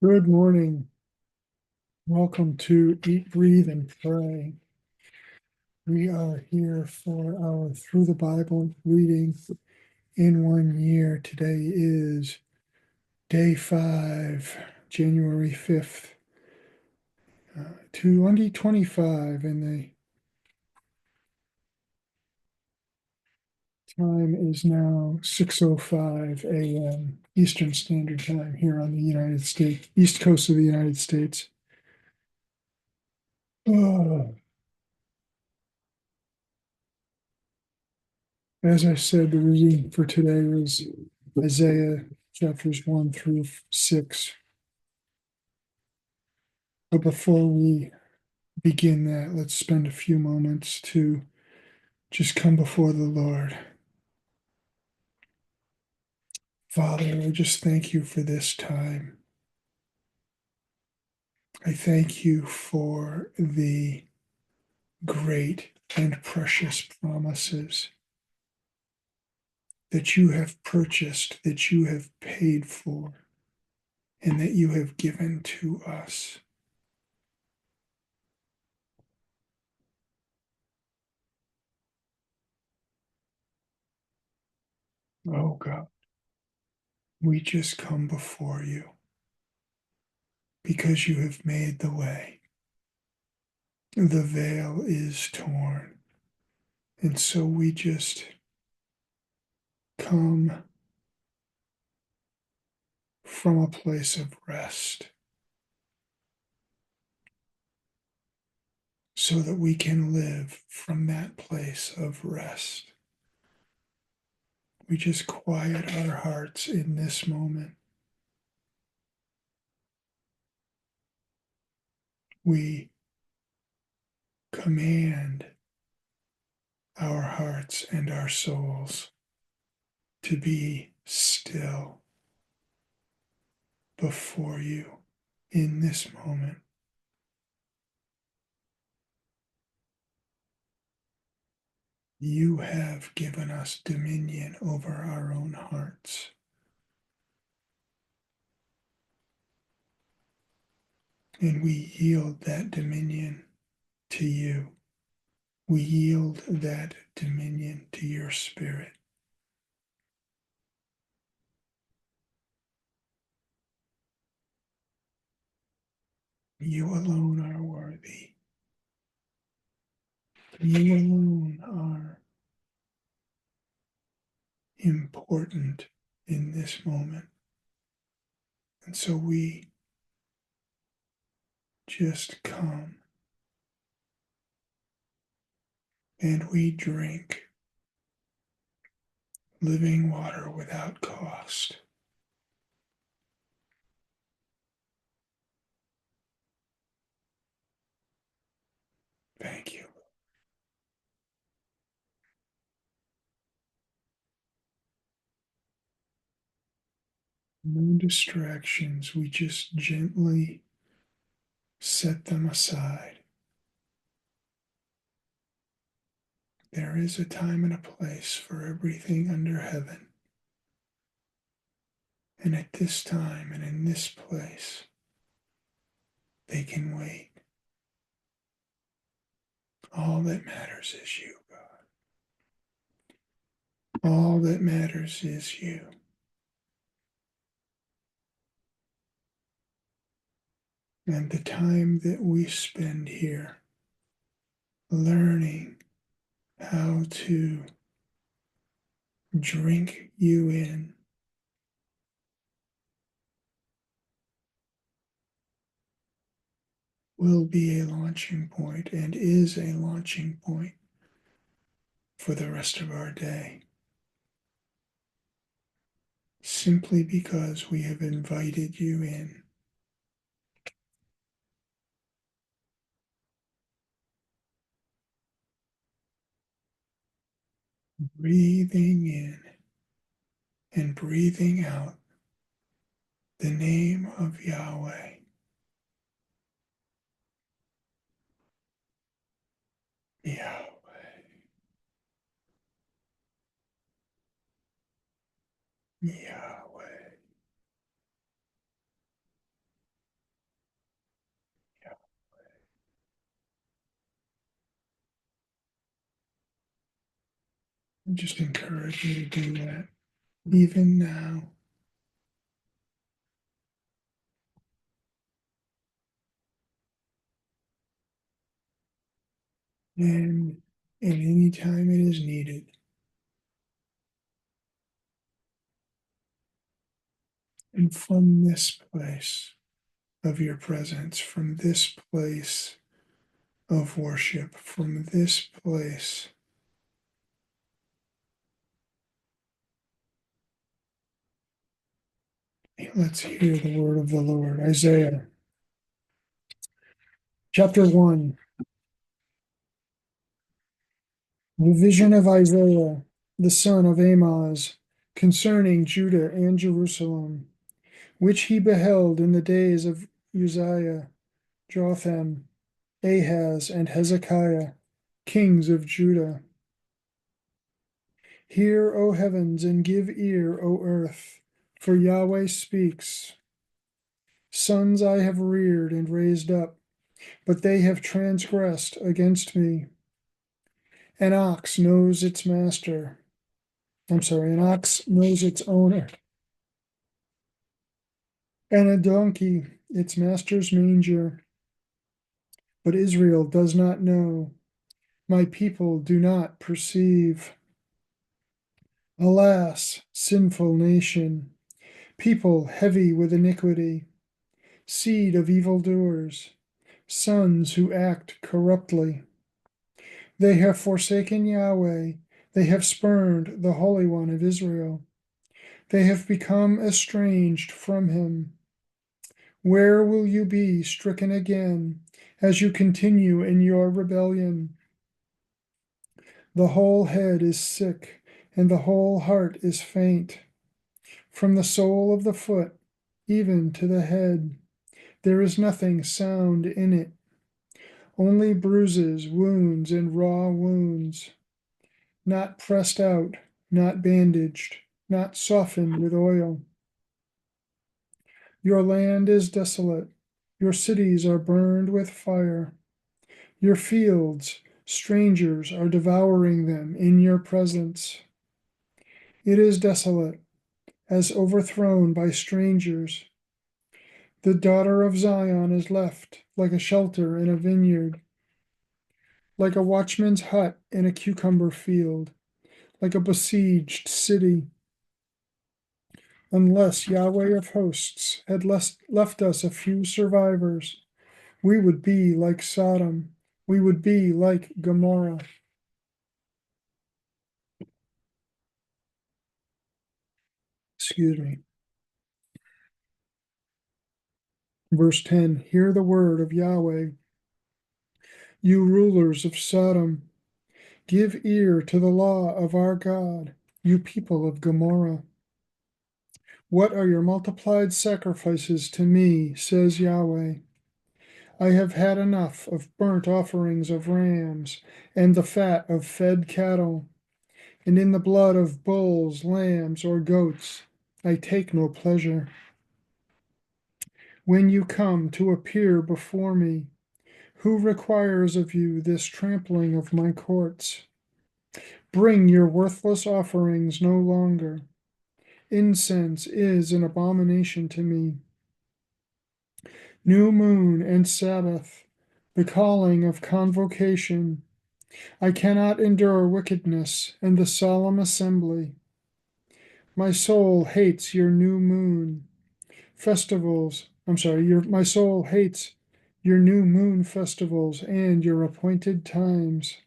Good morning. Welcome to Eat, Breathe, and Pray. We are here for our Through the Bible reading in 1 year. Today is day 5, January 5th, 2025, and the time is now 6:05 a.m. Eastern Standard Time here on the United States, East Coast of the United States. Oh, as I said, the reading for today was Isaiah chapters 1 through 6. But before we begin that, let's spend a few moments to just come before the Lord. Father, I just thank you for this time. I thank you for the great and precious promises that you have purchased, that you have paid for, and that you have given to us. Oh God, we just come before you because you have made the way. The veil is torn. And so we just come from a place of rest so that we can live from that place of rest. We just quiet our hearts in this moment. We command our hearts and our souls to be still before you in this moment. You have given us dominion over our own hearts. And we yield that dominion to you. We yield that dominion to your Spirit. You alone are worthy. You alone are important in this moment. And so we just come and we drink living water without cost. Thank you. No distractions. We just gently set them aside. There is a time and a place for everything under heaven. And at this time and in this place, they can wait. All that matters is you, God. All that matters is you. And the time that we spend here learning how to drink you in will be a launching point and is a launching point for the rest of our day. Simply because we have invited you in. Breathing in and breathing out the name of Yahweh. Yahweh. Yahweh. just encourage you to do that even now. And at any time it is needed. And from this place of your presence, from this place of worship, from this place, let's hear the word of the Lord. Isaiah chapter 1, the vision of Isaiah, the son of Amoz, concerning Judah and Jerusalem, which he beheld in the days of Uzziah, Jotham, Ahaz, and Hezekiah, kings of Judah. Hear, O heavens, and give ear, O earth, for Yahweh speaks. Sons I have reared and raised up, but they have transgressed against me. An ox knows its master. An ox knows its owner, and a donkey its master's manger. But Israel does not know. My people do not perceive. Alas, sinful nation, people heavy with iniquity, seed of evildoers, sons who act corruptly. They have forsaken Yahweh, they have spurned the Holy One of Israel. They have become estranged from him. Where will you be stricken again as you continue in your rebellion? The whole head is sick, and the whole heart is faint. From the sole of the foot even to the head, there is nothing sound in it, only bruises, wounds, and raw wounds, not pressed out, not bandaged, not softened with oil. Your land is desolate, your cities are burned with fire. Your fields, strangers are devouring them in your presence. It is desolate, as overthrown by strangers. The daughter of Zion is left like a shelter in a vineyard, like a watchman's hut in a cucumber field, like a besieged city. Unless Yahweh of hosts had left us a few survivors, we would be like Sodom, we would be like Gomorrah. Excuse me. Verse 10, hear the word of Yahweh, you rulers of Sodom. Give ear to the law of our God, you people of Gomorrah. What are your multiplied sacrifices to me, says Yahweh? I have had enough of burnt offerings of rams and the fat of fed cattle, and in the blood of bulls, lambs, or goats I take no pleasure. When you come to appear before me, who requires of you this trampling of my courts? Bring your worthless offerings no longer. Incense is an abomination to me. New moon and Sabbath, the calling of convocation. I cannot endure wickedness and the solemn assembly. My soul hates your new moon festivals. My soul hates your new moon festivals and your appointed times.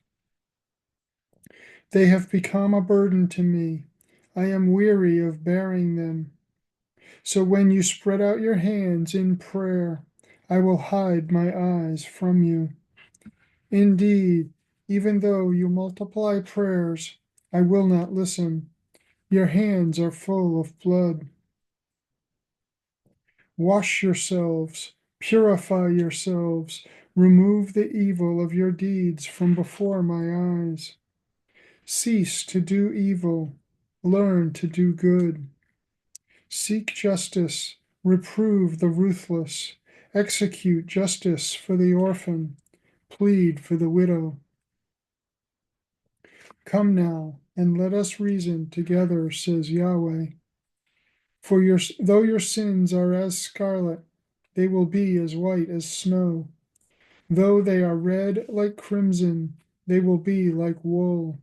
They have become a burden to me. I am weary of bearing them. So when you spread out your hands in prayer, I will hide my eyes from you. Indeed, even though you multiply prayers, I will not listen. Your hands are full of blood. Wash yourselves, purify yourselves, remove the evil of your deeds from before my eyes. Cease to do evil, learn to do good. Seek justice, reprove the ruthless, execute justice for the orphan, plead for the widow. Come now, and let us reason together, says Yahweh. Though your sins are as scarlet, they will be as white as snow. Though they are red like crimson, they will be like wool.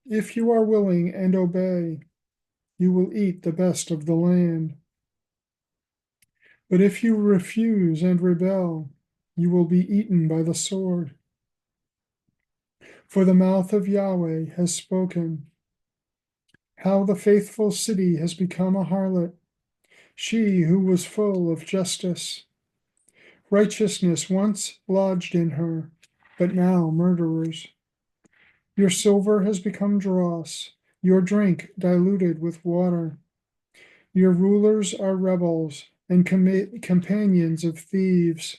If you are willing and obey, you will eat the best of the land. But if you refuse and rebel, you will be eaten by the sword. For the mouth of Yahweh has spoken. How the faithful city has become a harlot, she who was full of justice. Righteousness once lodged in her, but now murderers. Your silver has become dross, your drink diluted with water. Your rulers are rebels and companions of thieves.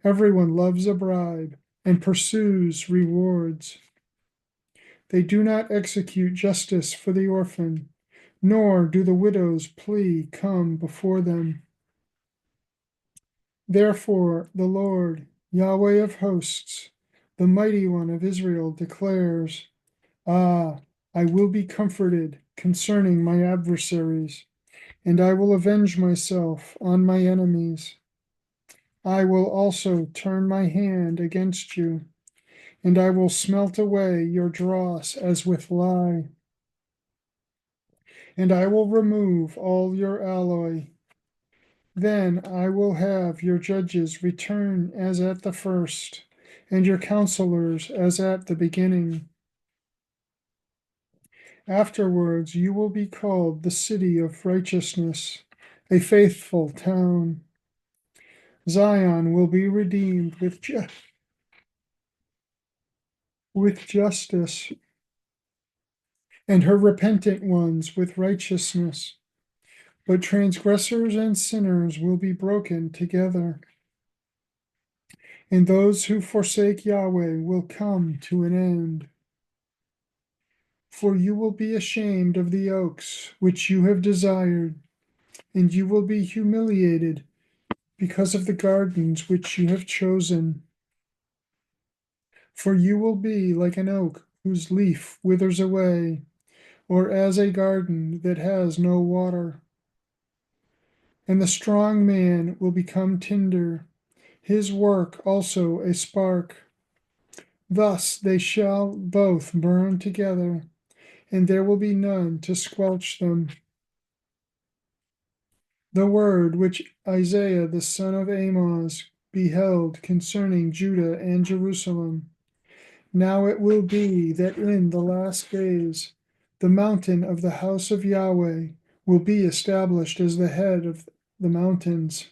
Everyone loves a bribe and pursues rewards. They do not execute justice for the orphan, nor do the widow's plea come before them. Therefore, the Lord, Yahweh of hosts, the mighty one of Israel, declares, Ah, I will be comforted concerning my adversaries, and I will avenge myself on my enemies. I will also turn my hand against you, and I will smelt away your dross as with lye, and I will remove all your alloy. Then I will have your judges return as at the first, and your counselors as at the beginning. Afterwards you will be called the city of righteousness, a faithful town. Zion will be redeemed with justice, and her repentant ones with righteousness. But transgressors and sinners will be broken together, and those who forsake Yahweh will come to an end. For you will be ashamed of the oaks which you have desired, and you will be humiliated because of the gardens which you have chosen. For you will be like an oak whose leaf withers away, or as a garden that has no water. And the strong man will become tinder, his work also a spark. Thus they shall both burn together, and there will be none to squelch them. The word which Isaiah the son of Amoz beheld concerning Judah and Jerusalem. Now it will be that in the last days the mountain of the house of Yahweh will be established as the head of the mountains,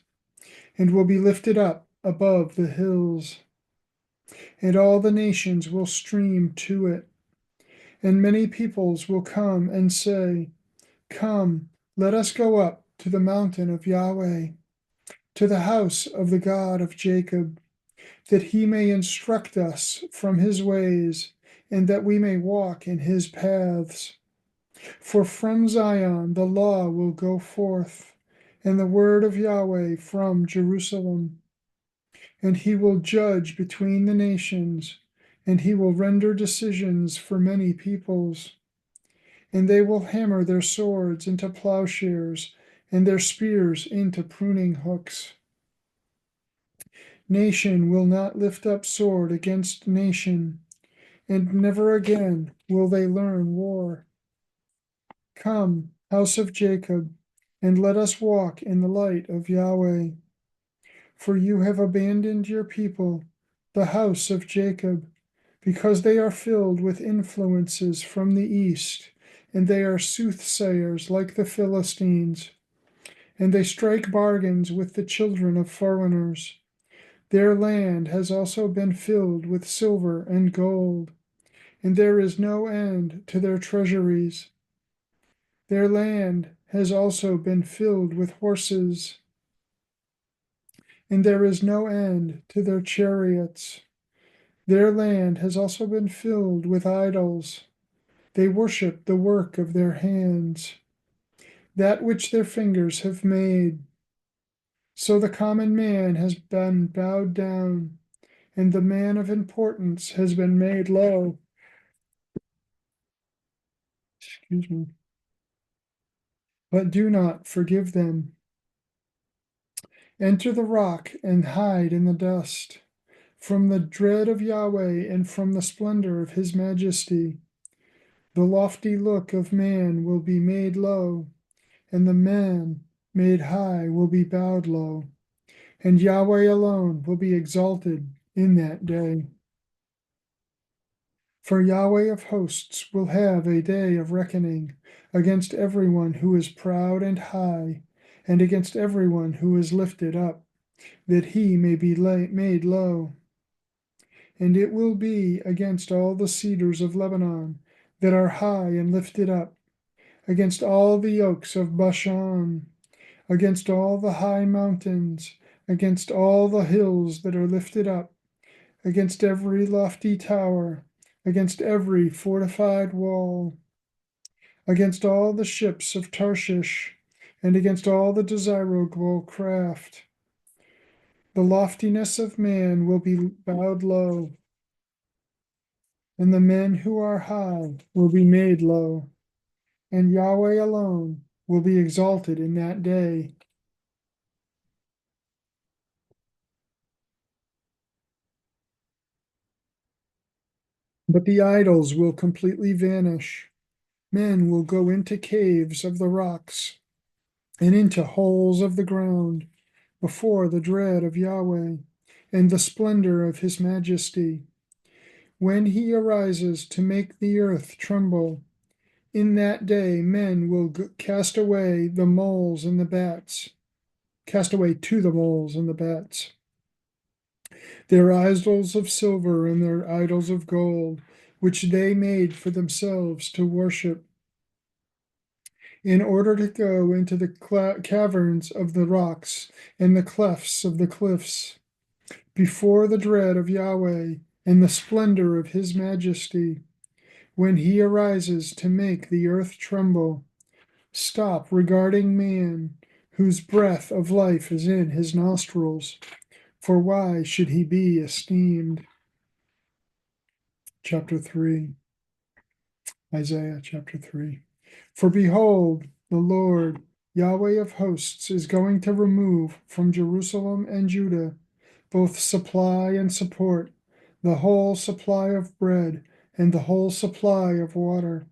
and will be lifted up above the hills. And all the nations will stream to it, and many peoples will come and say, Come, let us go up to the mountain of Yahweh, to the house of the God of Jacob, that he may instruct us from his ways, and that we may walk in his paths. For from Zion the law will go forth, and the word of Yahweh from Jerusalem. And he will judge between the nations, and he will render decisions for many peoples. And they will hammer their swords into plowshares, and their spears into pruning hooks. Nation will not lift up sword against nation, and never again will they learn war. Come, house of Jacob, and let us walk in the light of Yahweh. For you have abandoned your people, the house of Jacob, because they are filled with influences from the east, and they are soothsayers like the Philistines, and they strike bargains with the children of foreigners. Their land has also been filled with silver and gold, and there is no end to their treasuries. Their land has also been filled with horses, and there is no end to their chariots. Their land has also been filled with idols. They worship the work of their hands, that which their fingers have made. So the common man has been bowed down, and the man of importance has been made low. Excuse me. But do not forgive them. Enter the rock and hide in the dust from the dread of Yahweh and from the splendor of his majesty. The lofty look of man will be made low, and the man made high will be bowed low, and Yahweh alone will be exalted in that day. For Yahweh of hosts will have a day of reckoning against everyone who is proud and high, and against everyone who is lifted up, that he may be made low. And it will be against all the cedars of Lebanon that are high and lifted up, against all the oaks of Bashan, against all the high mountains, against all the hills that are lifted up, against every lofty tower, against every fortified wall, against all the ships of Tarshish, and against all the desirable craft. The loftiness of man will be bowed low, and the men who are high will be made low, and Yahweh alone will be exalted in that day. But the idols will completely vanish. Men will go into caves of the rocks and into holes of the ground before the dread of Yahweh and the splendor of his majesty. When he arises to make the earth tremble, in that day men will cast away the moles and the bats, cast away to the moles and the bats, their idols of silver and their idols of gold, which they made for themselves to worship, in order to go into the caverns of the rocks and the clefts of the cliffs, before the dread of Yahweh and the splendor of his majesty, when he arises to make the earth tremble. Stop regarding man, whose breath of life is in his nostrils, for why should he be esteemed? Chapter 3, Isaiah chapter 3. For behold, the Lord, Yahweh of hosts, is going to remove from Jerusalem and Judah both supply and support, the whole supply of bread and the whole supply of water.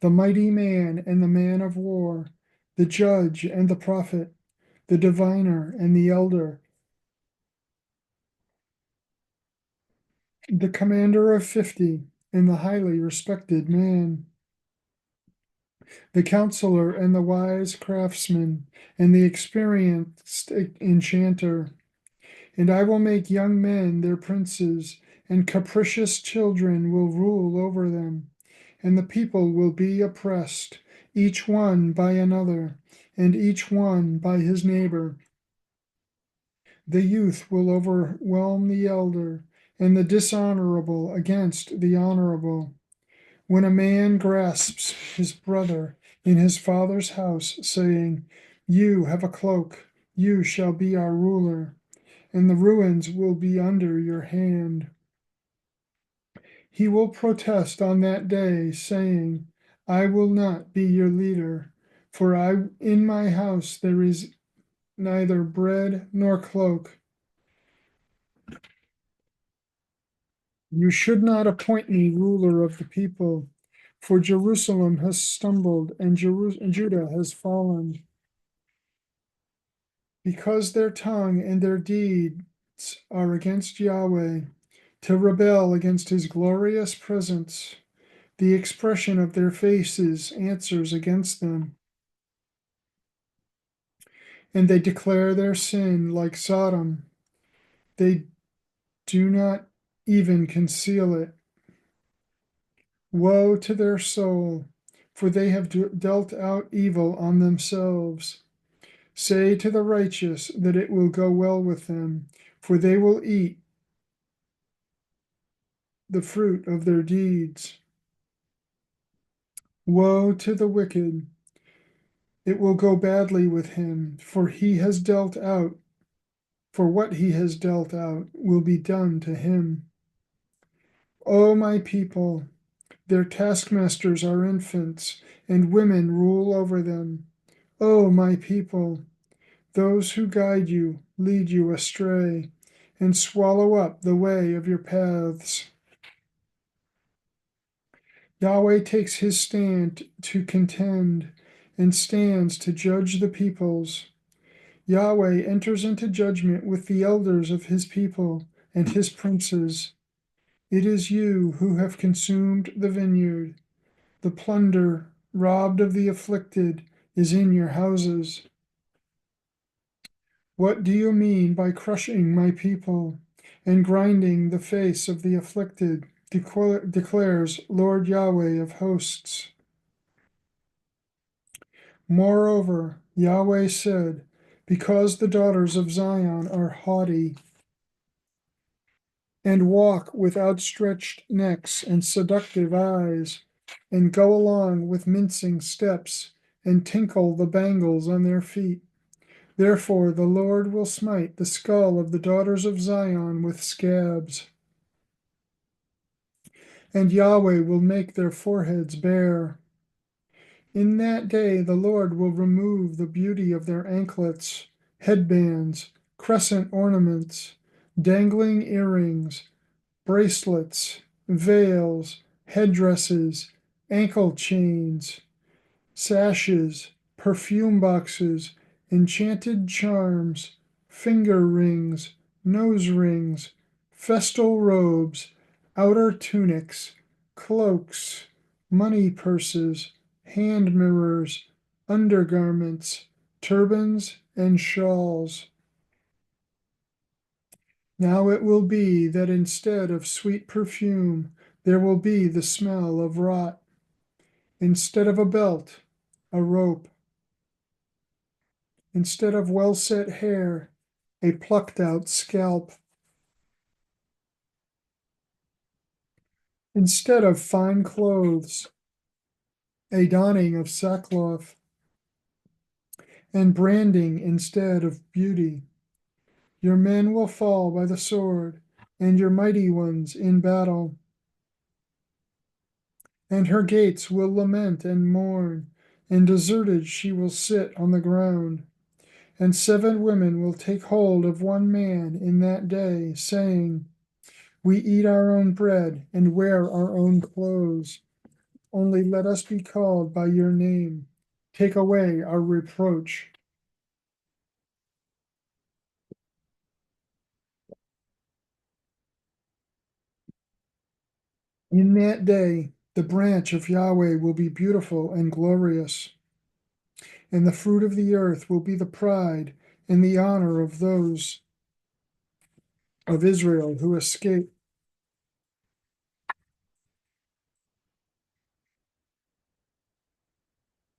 The mighty man and the man of war, the judge and the prophet, the diviner and the elder, the commander of 50 and the highly respected man, the counselor and the wise craftsman and the experienced enchanter. And I will make young men their princes, and capricious children will rule over them. And the people will be oppressed, each one by another, and each one by his neighbor. The youth will overwhelm the elder, and the dishonorable against the honorable. When a man grasps his brother in his father's house, saying, "You have a cloak, you shall be our ruler," and the ruins will be under your hand. He will protest on that day, saying, "I will not be your leader, for in my house there is neither bread nor cloak. You should not appoint me ruler of the people, for Jerusalem has stumbled and Judah has fallen, because their tongue and their deeds are against Yahweh, to rebel against his glorious presence. The expression of their faces answers against them, and they declare their sin like Sodom. They do not even conceal it. Woe to their soul, for they have dealt out evil on themselves. Say to the righteous that it will go well with them, for they will eat the fruit of their deeds. Woe to the wicked, it will go badly with him, for what he has dealt out will be done to him. O my people, Their taskmasters are infants, and women rule over them. O my people, those who guide you lead you astray, and swallow up the way of your paths. Yahweh takes his stand to contend, and stands to judge the peoples. Yahweh enters into judgment with the elders of his people and his princes. It is you who have consumed the vineyard. The plunder, robbed of the afflicted, is in your houses. What do you mean by crushing my people and grinding the face of the afflicted? Declares Lord Yahweh of hosts. Moreover, Yahweh said, because the daughters of Zion are haughty and walk with outstretched necks and seductive eyes, and go along with mincing steps, and tinkle the bangles on their feet. Therefore the Lord will smite the skull of the daughters of Zion with scabs, and Yahweh will make their foreheads bare. In that day the Lord will remove the beauty of their anklets, headbands, crescent ornaments, dangling earrings, bracelets, veils, headdresses, ankle chains, sashes, perfume boxes, enchanted charms, finger rings, nose rings, festal robes, outer tunics, cloaks, money purses, hand mirrors, undergarments, turbans, and shawls. Now it will be that instead of sweet perfume, there will be the smell of rot. Instead of a belt, a rope. Instead of well set hair, a plucked out scalp. Instead of fine clothes, a donning of sackcloth. And branding instead of beauty. Your men will fall by the sword, and your mighty ones in battle. And her gates will lament and mourn, and deserted she will sit on the ground. And 7 women will take hold of one man in that day, saying, we eat our own bread and wear our own clothes. Only let us be called by your name. Take away our reproach. In that day, the branch of Yahweh will be beautiful and glorious, and the fruit of the earth will be the pride and the honor of those of Israel who escape.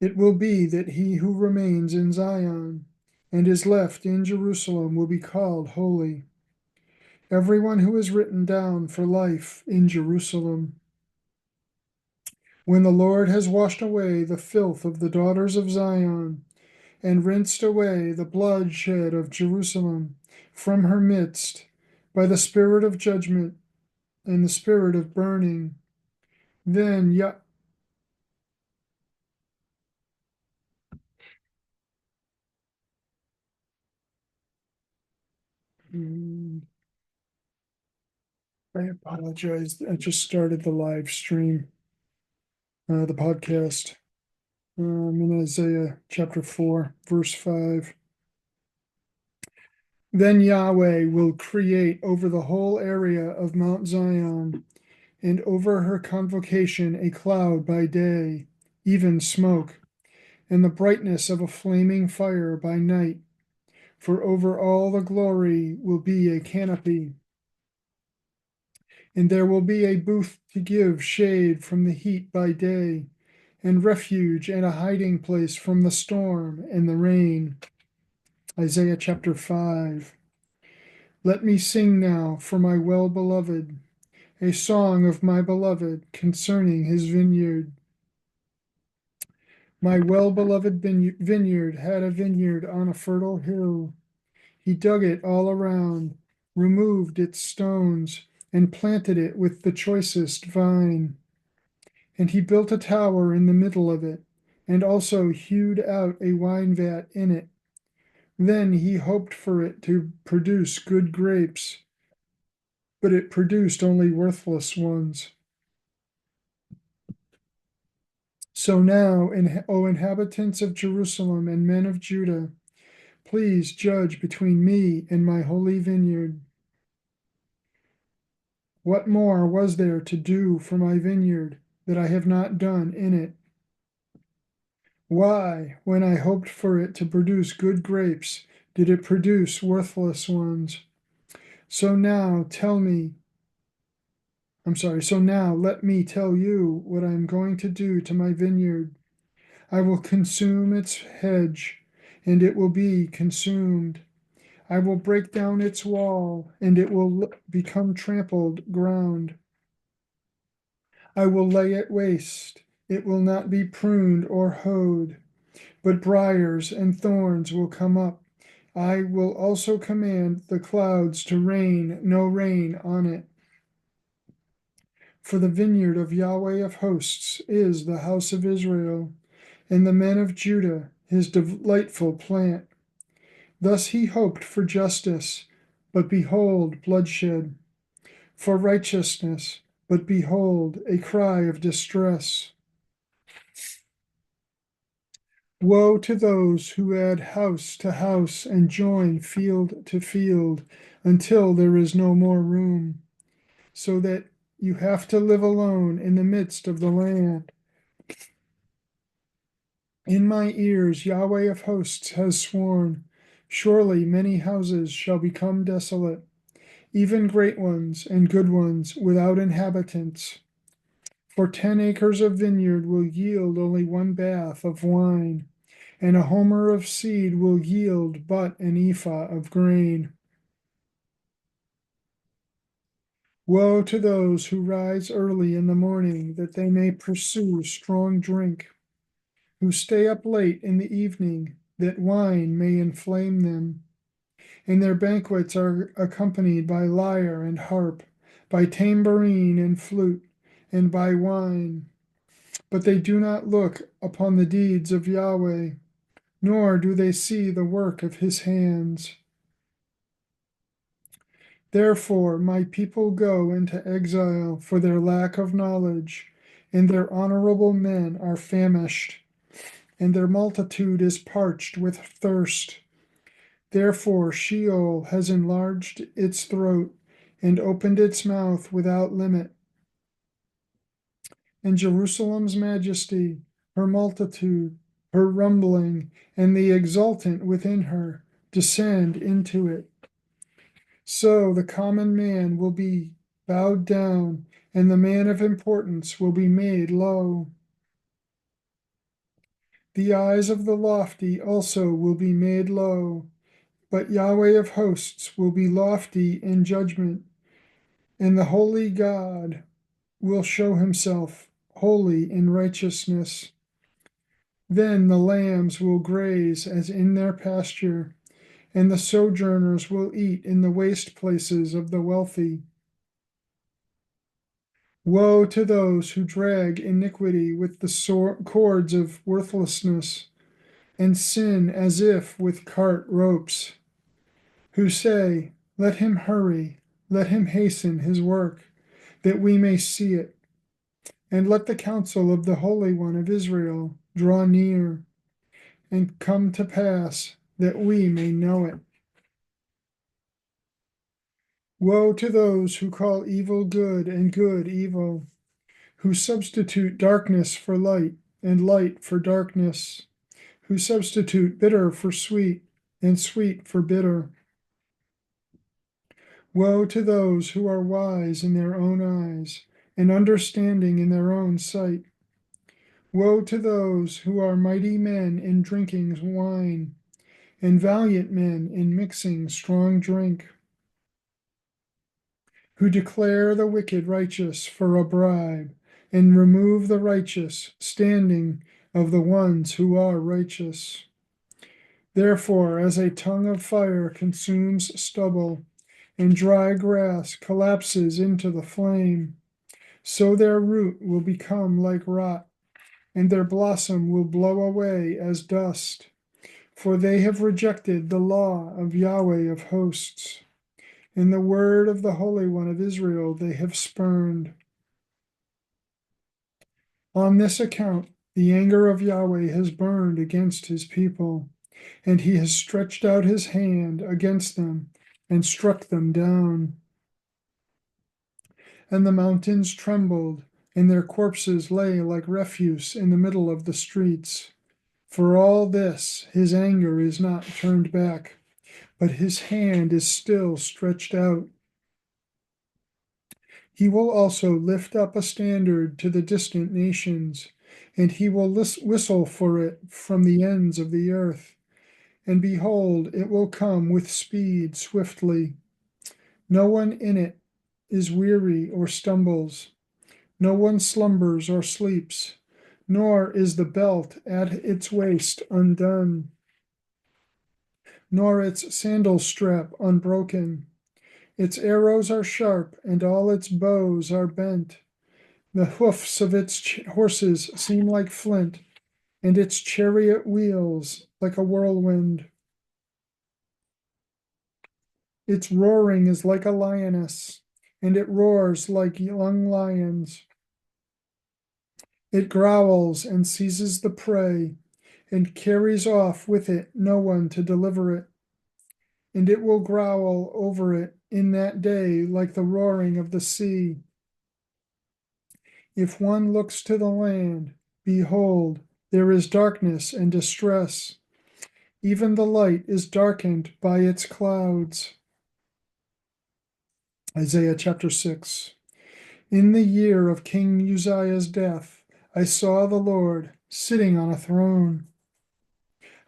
It will be that he who remains in Zion and is left in Jerusalem will be called holy. Everyone who is written down for life in Jerusalem. When the Lord has washed away the filth of the daughters of Zion, and rinsed away the bloodshed of Jerusalem from her midst by the spirit of judgment and the spirit of burning, then I apologize. I just started the live stream, the podcast. In Isaiah chapter 4, verse 5. Then Yahweh will create over the whole area of Mount Zion and over her convocation a cloud by day, even smoke, and the brightness of a flaming fire by night. For over all the glory will be a canopy, and there will be a booth to give shade from the heat by day, and refuge and a hiding place from the storm and the rain. Isaiah chapter 5. Let me sing now for my well-beloved, a song of my beloved concerning his vineyard. My well-beloved vineyard had a vineyard on a fertile hill. He dug it all around, removed its stones, and planted it with the choicest vine. And he built a tower in the middle of it, and also hewed out a wine vat in it. Then he hoped for it to produce good grapes, but it produced only worthless ones. So now, O inhabitants of Jerusalem and men of Judah, please judge between me and my holy vineyard. What more was there to do for my vineyard that I have not done in it? Why, when I hoped for it to produce good grapes, did it produce worthless ones? So now tell me, so now let me tell you what I am going to do to my vineyard. I will consume its hedge, and it will be consumed. I will break down its wall, and it will become trampled ground. I will lay it waste. It will not be pruned or hoed, but briars and thorns will come up. I will also command the clouds to rain no rain on it. For the vineyard of Yahweh of hosts is the house of Israel, and the men of Judah his delightful plant. Thus he hoped for justice, but behold, bloodshed, for righteousness, but behold, a cry of distress. Woe to those who add house to house and join field to field until there is no more room, so that you have to live alone in the midst of the land. In my ears, Yahweh of hosts has sworn, surely many houses shall become desolate, even great ones and good ones without inhabitants. For 10 acres of vineyard will yield only one bath of wine, and a homer of seed will yield but an ephah of grain. Woe to those who rise early in the morning that they may pursue strong drink, who stay up late in the evening that wine may inflame them. And their banquets are accompanied by lyre and harp, by tambourine and flute, and by wine. But they do not look upon the deeds of Yahweh, nor do they see the work of his hands. Therefore, my people go into exile for their lack of knowledge, and their honorable men are famished, and their multitude is parched with thirst. Therefore, Sheol has enlarged its throat and opened its mouth without limit. And Jerusalem's majesty, her multitude, her rumbling, and the exultant within her descend into it. So the common man will be bowed down, and the man of importance will be made low. The eyes of the lofty also will be made low, but Yahweh of hosts will be lofty in judgment, and the holy God will show himself holy in righteousness. Then the lambs will graze as in their pasture, and the sojourners will eat in the waste places of the wealthy. Woe to those who drag iniquity with the cords of worthlessness, and sin as if with cart ropes, who say, let him hurry, let him hasten his work, that we may see it. And let the counsel of the Holy One of Israel draw near, and come to pass, that we may know it. Woe to those who call evil good and good evil, who substitute darkness for light and light for darkness, who substitute bitter for sweet and sweet for bitter. Woe to those who are wise in their own eyes and understanding in their own sight. Woe to those who are mighty men in drinking wine, and valiant men in mixing strong drink, who declare the wicked righteous for a bribe, and remove the righteous standing of the ones who are righteous. Therefore, as a tongue of fire consumes stubble, and dry grass collapses into the flame, So their root will become like rot, and their blossom will blow away as dust. For they have rejected the law of Yahweh of hosts, and the word of the Holy One of Israel they have spurned. On this account, the anger of Yahweh has burned against his people, and he has stretched out his hand against them and struck them down. And the mountains trembled, and their corpses lay like refuse in the middle of the streets. For all this, his anger is not turned back, but his hand is still stretched out. He will also lift up a standard to the distant nations, and he will whistle for it from the ends of the earth. And behold, it will come with speed swiftly. No one in it is weary or stumbles. No one slumbers or sleeps, nor is the belt at its waist undone, nor its sandal strap unbroken. Its arrows are sharp, and all its bows are bent. The hoofs of its horses seem like flint, and its chariot wheels like a whirlwind. Its roaring is like a lioness, and it roars like young lions. It growls and seizes the prey, and carries off with it no one to deliver it. And it will growl over it in that day like the roaring of the sea. If one looks to the land, behold, there is darkness and distress. Even the light is darkened by its clouds. Isaiah chapter 6. In the year of King Uzziah's death, I saw the Lord sitting on a throne,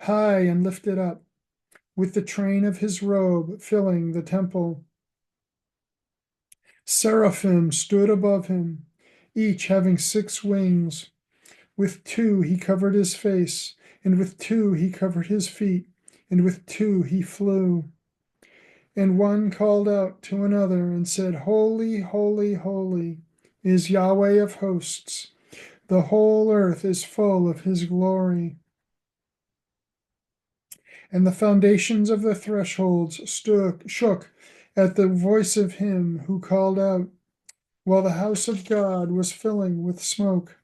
high and lifted up, with the train of his robe filling the temple. Seraphim stood above him, each having 6 wings. With 2 he covered his face, and with 2 he covered his feet, and with 2 he flew. And one called out to another and said, Holy, holy, holy is Yahweh of hosts. The whole earth is full of his glory. And the foundations of the thresholds shook at the voice of him who called out, while the house of God was filling with smoke.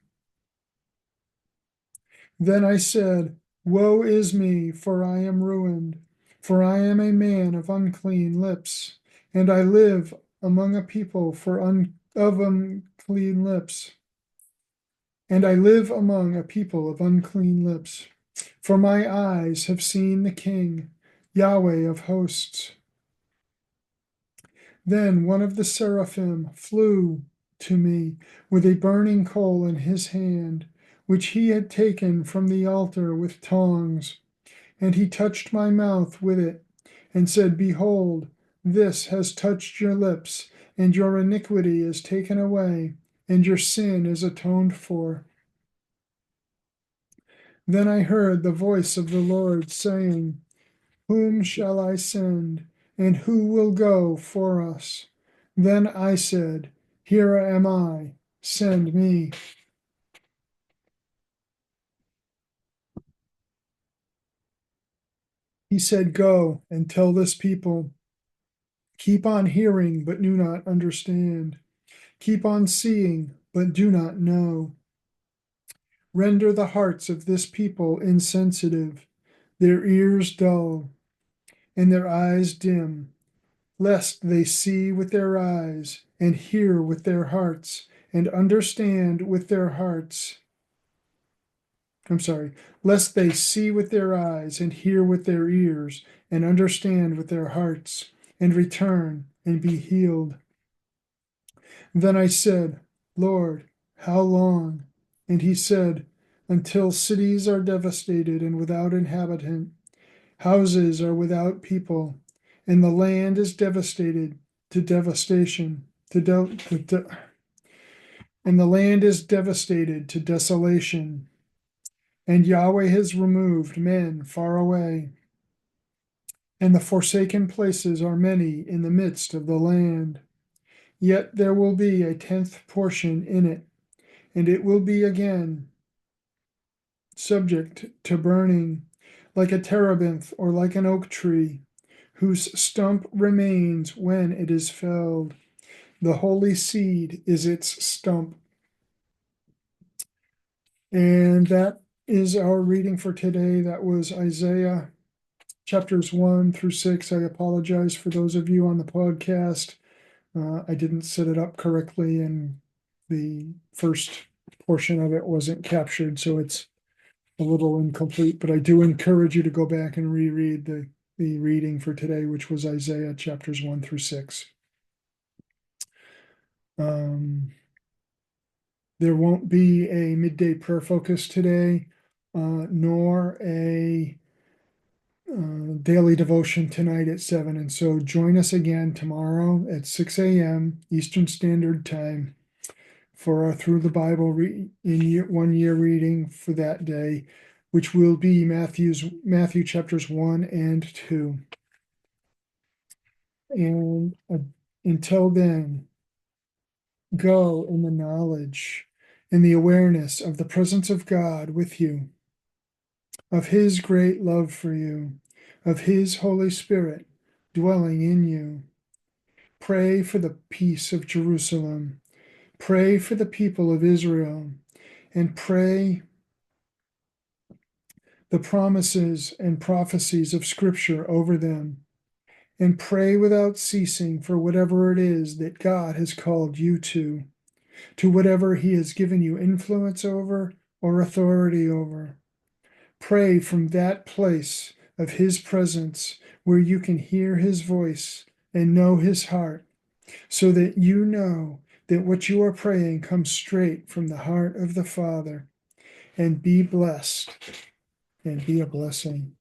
Then I said, Woe is me, for I am ruined, for I am a man of unclean lips, and I live among a people of unclean lips. And I live among a people of unclean lips. For my eyes have seen the King, Yahweh of hosts. Then one of the seraphim flew to me with a burning coal in his hand, which he had taken from the altar with tongs. And he touched my mouth with it, and said, Behold, this has touched your lips, and your iniquity is taken away, and your sin is atoned for. Then I heard the voice of the Lord saying, Whom shall I send, and who will go for us? Then I said, Here am I, send me. He said, Go and tell this people, keep on hearing, but do not understand. Keep on seeing, but do not know. Render the hearts of this people insensitive, their ears dull, and their eyes dim, lest they see with their eyes, and hear with their hearts, and understand with their hearts. Lest they see with their eyes, and hear with their ears, and understand with their hearts, and return and be healed. Then I said, Lord, how long? And he said, Until cities are devastated and without inhabitant, houses are without people, and the land is devastated to devastation, and the land is devastated to desolation. And Yahweh has removed men far away, and the forsaken places are many in the midst of the land. Yet there will be a 10th portion in it, and it will be again subject to burning, like a terebinth or like an oak tree, whose stump remains when it is felled. The holy seed is its stump. And that is our reading for today. That was Isaiah chapters 1 through 6. I apologize for those of you on the podcast. I didn't set it up correctly, and the first portion of it wasn't captured, so it's a little incomplete. But I do encourage you to go back and reread the reading for today, which was Isaiah chapters 1 through 6. There won't be a midday prayer focus today, nor a daily devotion tonight at 7. And so join us again tomorrow at 6 a.m. Eastern Standard Time for our Through the Bible in 1 year reading for that day, which will be Matthew chapters 1 and 2. And until then, go in the knowledge and the awareness of the presence of God with you, of his great love for you, of his Holy Spirit dwelling in you. Pray for the peace of Jerusalem. Pray for the people of Israel, and pray the promises and prophecies of Scripture over them. And pray without ceasing for whatever it is that God has called you to whatever he has given you influence over or authority over. Pray from that place of his presence where you can hear his voice and know his heart, so that you know that what you are praying comes straight from the heart of the Father. And be blessed and be a blessing.